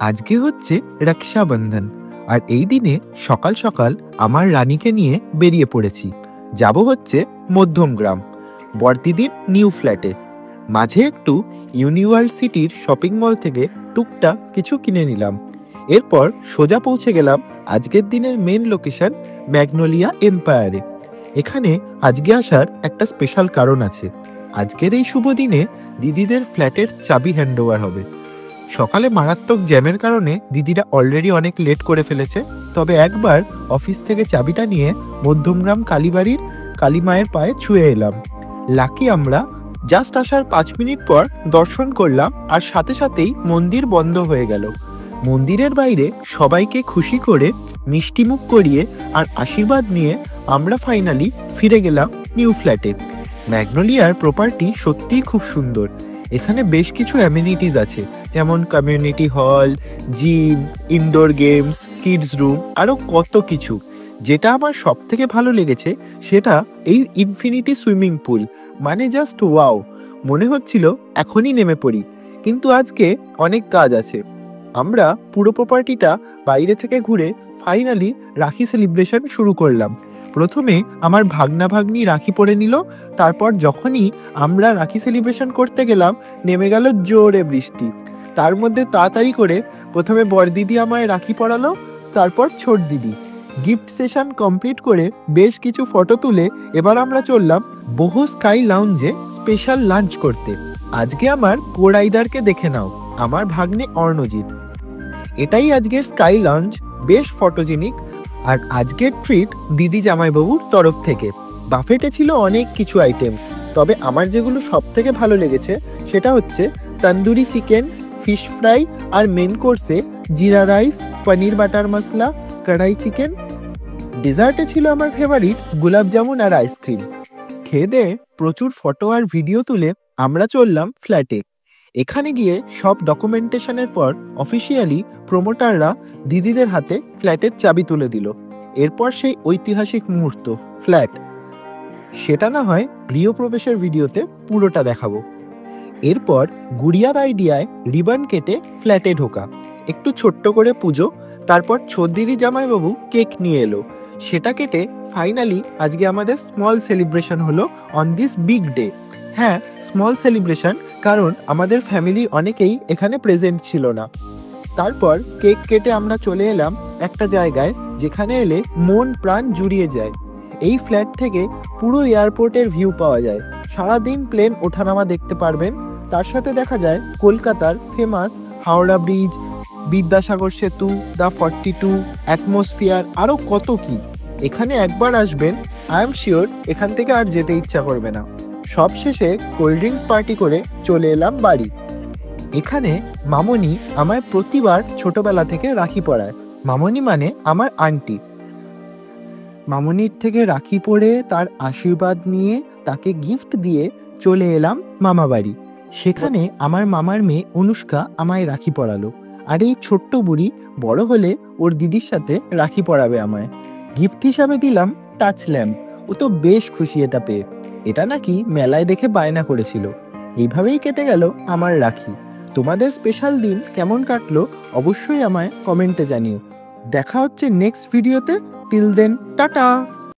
আজকে হচ্ছে রক্ষাবন্ধন, আর এই দিনে সকাল সকাল আমার রানীকে নিয়ে বেরিয়ে পড়েছি। যাব হচ্ছে মধ্যমগ্রাম, বড়দিদির নিউ ফ্ল্যাটে। মাঝে একটু ইউনিভার্সিটির শপিং মল থেকে টুকটাক কিছু কিনে নিলাম। এরপর সোজা পৌঁছে গেলাম আজকের দিনের মেন লোকেশন ম্যাগনোলিয়া এম্পায়ারে। এখানে আজকে আসার একটা স্পেশাল কারণ আছে। আজকের এই শুভ দিনে দিদিদের ফ্ল্যাটের চাবি হ্যান্ডওভার হবে। সকালে মারাত্মক জ্যামের কারণে দিদিরা অলরেডি অনেক লেট করে ফেলেছে, তবে একবার অফিস থেকে চাবিটা নিয়ে মধ্যমগ্রাম কালীবাড়ির কালীমায়ের পায়ে ছুঁয়ে এলাম। লাকি আমরা জাস্ট আসার 5 মিনিট পর দর্শন করলাম, আর সাথে সাথেই মন্দির বন্ধ হয়ে গেল। মন্দিরের বাইরে সবাইকে খুশি করে মিষ্টিমুখ করিয়ে আর আশীর্বাদ নিয়ে আমরা ফাইনালি ফিরে গেলাম নিউ ফ্ল্যাটে। ম্যাগনোলিয়ার প্রপার্টি সত্যিই খুব সুন্দর। এখানে বেশ কিছু অ্যামিনিটিস আছে, যেমন community hall, gym, indoor games, kids room, আরও কত কিছু। যেটা আমার সব থেকে ভালো লেগেছে সেটা এই ইনফিনিটি সুইমিং পুল। মানে জাস্ট ওয়াও, মনে হচ্ছিল এখনই নেমে পড়ি। কিন্তু আজকে অনেক কাজ আছে। আমরা পুরো প্রপার্টিটা বাইরে থেকে ঘুরে ফাইনালি রাখি সেলিব্রেশন শুরু করলাম। প্রথমে আমার ভাগনা ভাগ্নি রাখি পরে নিল, তারপর যখনই আমরা রাখি সেলিব্রেশন করতে গেলাম নেমে গেল জোরে বৃষ্টি। তার মধ্যে তাড়াতাড়ি করে প্রথমে বড়দিদি আমায় রাখি পরালো, তারপর ছোট দিদি। গিফট সেশন কমপ্লিট করে বেশ কিছু ফটো তুলে এবার আমরা চললাম বহু স্কাই লাউঞ্জে স্পেশাল লাঞ্চ করতে। আজকে আমার কো রাইডারকে দেখে নাও, আমার ভাগ্নে অর্ণজিৎ। এটাই আজকের স্কাই লাউঞ্জ, বেশ ফটোজেনিক। আর আজকের ট্রিট দিদি জামাইবাবুর তরফ থেকে। বাফেটে ছিল অনেক কিছু আইটেমস, তবে আমার যেগুলো সব থেকে ভালো লেগেছে সেটা হচ্ছে তন্দুরি চিকেন, ফিশ ফ্রাই, আর মেন কোর্সে জিরা রাইস, পনির বাটার মশলা, কড়াই চিকেন। ডেজার্টে ছিল আমার ফেভারিট গোলাপ জামুন আর আইসক্রিম। খেয়ে দিয়ে প্রচুর ফটো আর ভিডিও তুলে আমরা চললাম ফ্ল্যাটে। এখানে গিয়ে সব ডকুমেন্টেশনের পর অফিসিয়ালি প্রমোটাররা দিদিদের হাতে ফ্ল্যাটের চাবি তুলে দিল। এরপর সেই ঐতিহাসিক মুহূর্ত ফ্ল্যাট, সেটা না হয় গৃহপ্রবেশের ভিডিওতে পুরোটা দেখাবো। এরপর গুড়িয়ার আইডিয়ায় রিবন কেটে ফ্ল্যাটে ঢোকা, একটু ছোট্ট করে পুজো, তারপর ছোট দিদি জামাইবাবু কেক নিয়ে এলো। সেটা কেটে ফাইনালি আজকে আমাদের স্মল সেলিব্রেশন হলো অন দিস বিগ ডে। হ্যাঁ, স্মল সেলিব্রেশন, কারণ আমাদের ফ্যামিলির অনেকেই এখানে প্রেজেন্ট ছিল না। তারপর কেক কেটে আমরা চলে এলাম একটা জায়গায় যেখানে এলে মন প্রাণ জুড়িয়ে যায়। এই ফ্ল্যাট থেকে পুরো এয়ারপোর্টের ভিউ পাওয়া যায়। সারাদিন প্লেন ওঠানামা দেখতে পারবেন। তার সাথে দেখা যায় কলকাতার ফেমাস হাওড়া ব্রিজ, বিদ্যাসাগর সেতু, দ্য 42, অ্যাটমসফিয়ার, আরও কত কি। এখানে একবার আসবেন, আই এম শিওর এখান থেকে আর যেতে ইচ্ছা করবে না। সব শেষে কোল্ড ড্রিঙ্কস পার্টি করে চলে এলাম বাড়ি। এখানে মামনি আমায় প্রতিবার ছোটবেলা থেকে রাখি পরায়। মামনি মানে আমার আন্টি। মামনির থেকে রাখি পরে তার আশীর্বাদ নিয়ে তাকে গিফট দিয়ে চলে এলাম মামা বাড়ি। সেখানে আমার মামার মেয়ে অনুষ্কা আমায় রাখি পরালো। আর এই ছোট্ট বুড়ি বড় হলে ওর দিদির সাথে রাখি পরাবে আমায়। গিফট হিসাবে দিলাম টাচ ল্যাম্প। ও তো বেশ খুশি এটা পেয়ে। এটা নাকি মেলায় দেখে বায়না করেছিল। এইভাবেই কেটে গেল আমার রাখি। তোমাদের স্পেশাল দিন কেমন কাটলো অবশ্যই আমায় কমেন্টে জানিও। দেখা হচ্ছে নেক্সট ভিডিওতে। Till then, tata.